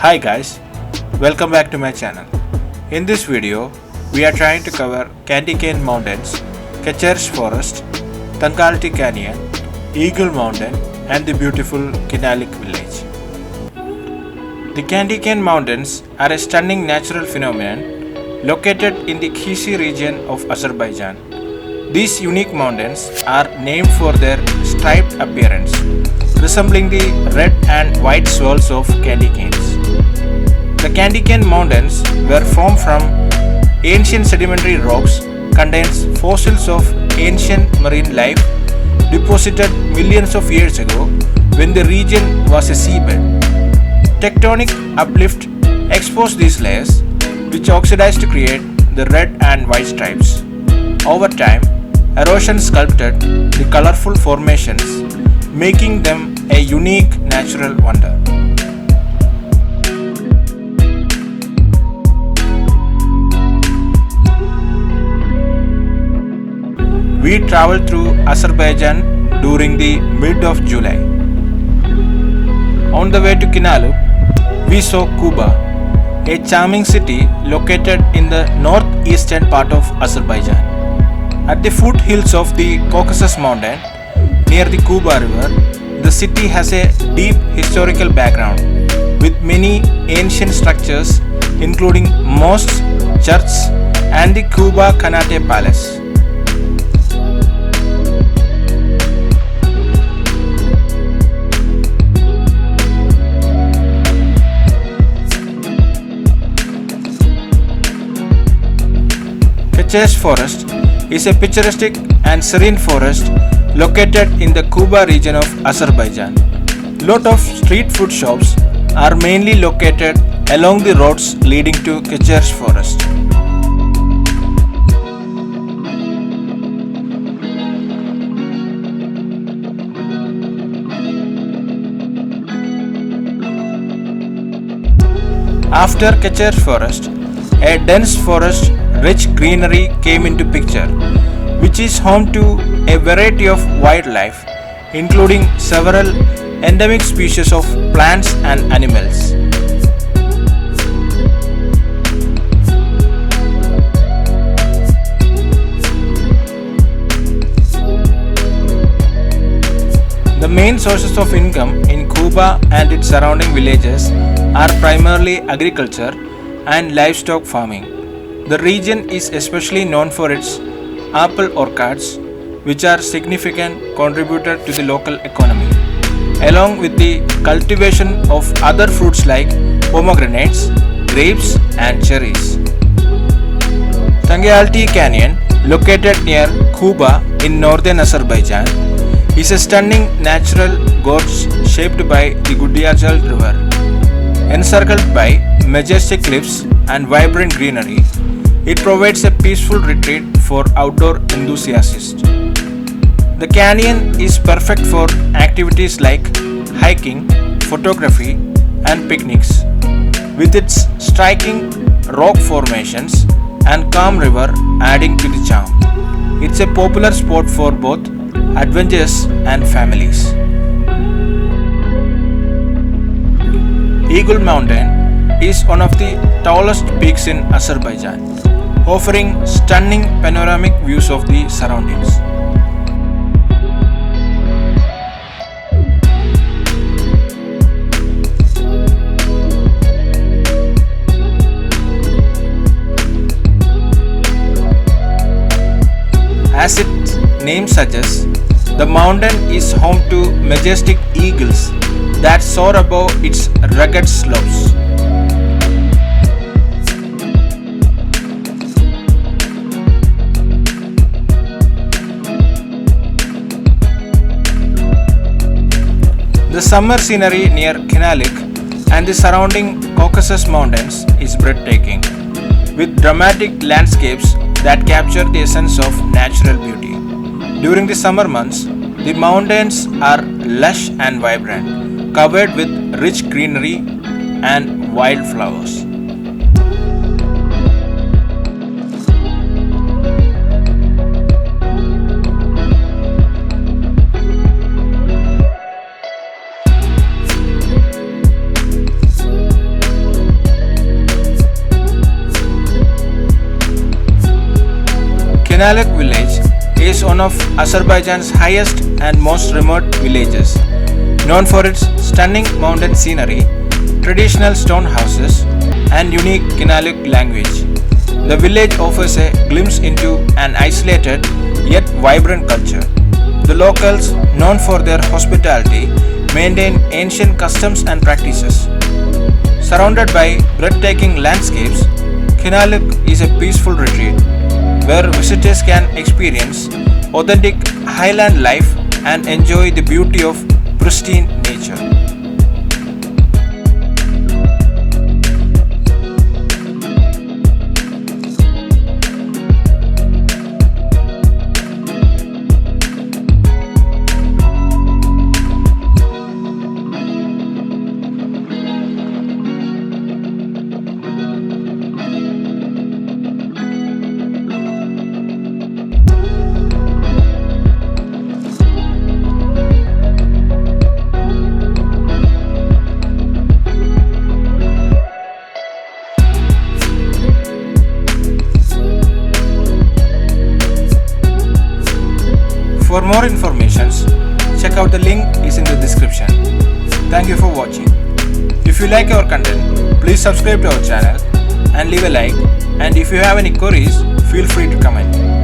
Hi guys, welcome back to my channel. In this video, we are trying to cover Candy Cane Mountains, Qechresh Forest, Tankalti Canyon, Eagle Mountain and the beautiful Kinaliq village. The Candy Cane Mountains are a stunning natural phenomenon located in the Qechresh region of Azerbaijan. These unique mountains are named for their striped appearance, resembling the red and white swirls of candy canes. The Candy Cane Mountains were formed from ancient sedimentary rocks, contains fossils of ancient marine life deposited millions of years ago when the region was a seabed. Tectonic uplift exposed these layers, which oxidized to create the red and white stripes. Over time, erosion sculpted the colorful formations, making them a unique natural wonder. We traveled through Azerbaijan during the mid of July. On the way to Kinaliq, we saw Quba, a charming city located in the northeastern part of Azerbaijan. At the foothills of the Caucasus Mountain, near the Quba River, the city has a deep historical background with many ancient structures including mosques, churches and the Quba Kinaliq Palace. Qechresh Forest is a picturesque and serene forest located in the Quba region of Azerbaijan. Lot of street food shops are mainly located along the roads leading to Qechresh Forest. After Qechresh Forest, a dense forest rich greenery came into picture, which is home to a variety of wildlife, including several endemic species of plants and animals. The main sources of income in Quba and its surrounding villages are primarily agriculture and livestock farming. The region is especially known for its apple orchards, which are significant contributor to the local economy, along with the cultivation of other fruits like pomegranates, grapes and cherries. Tankalti Canyon, located near Quba in northern Azerbaijan, is a stunning natural gorge shaped by the Gudyazal River. Encircled by majestic cliffs and vibrant greenery, it provides a peaceful retreat for outdoor enthusiasts. The canyon is perfect for activities like hiking, photography, and picnics. With its striking rock formations and calm river adding to the charm, it's a popular spot for both adventurers and families. Eagle Mountain is one of the tallest peaks in Azerbaijan, offering stunning panoramic views of the surroundings. As its name suggests, the mountain is home to majestic eagles that soar above its rugged slopes. The summer scenery near Kinaliq and the surrounding Caucasus Mountains is breathtaking, with dramatic landscapes that capture the essence of natural beauty. During the summer months, the mountains are lush and vibrant, covered with rich greenery and wildflowers. Kinaliq village is one of Azerbaijan's highest and most remote villages, known for its stunning mountain scenery, traditional stone houses, and unique Kinaliq language. The village offers a glimpse into an isolated yet vibrant culture. The locals, known for their hospitality, maintain ancient customs and practices. Surrounded by breathtaking landscapes, Kinaliq is a peaceful retreat where visitors can experience authentic highland life and enjoy the beauty of pristine nature. For more information, check out the link is in the description. Thank you for watching. If you like our content, please subscribe to our channel and leave a like, and if you have any queries, feel free to comment.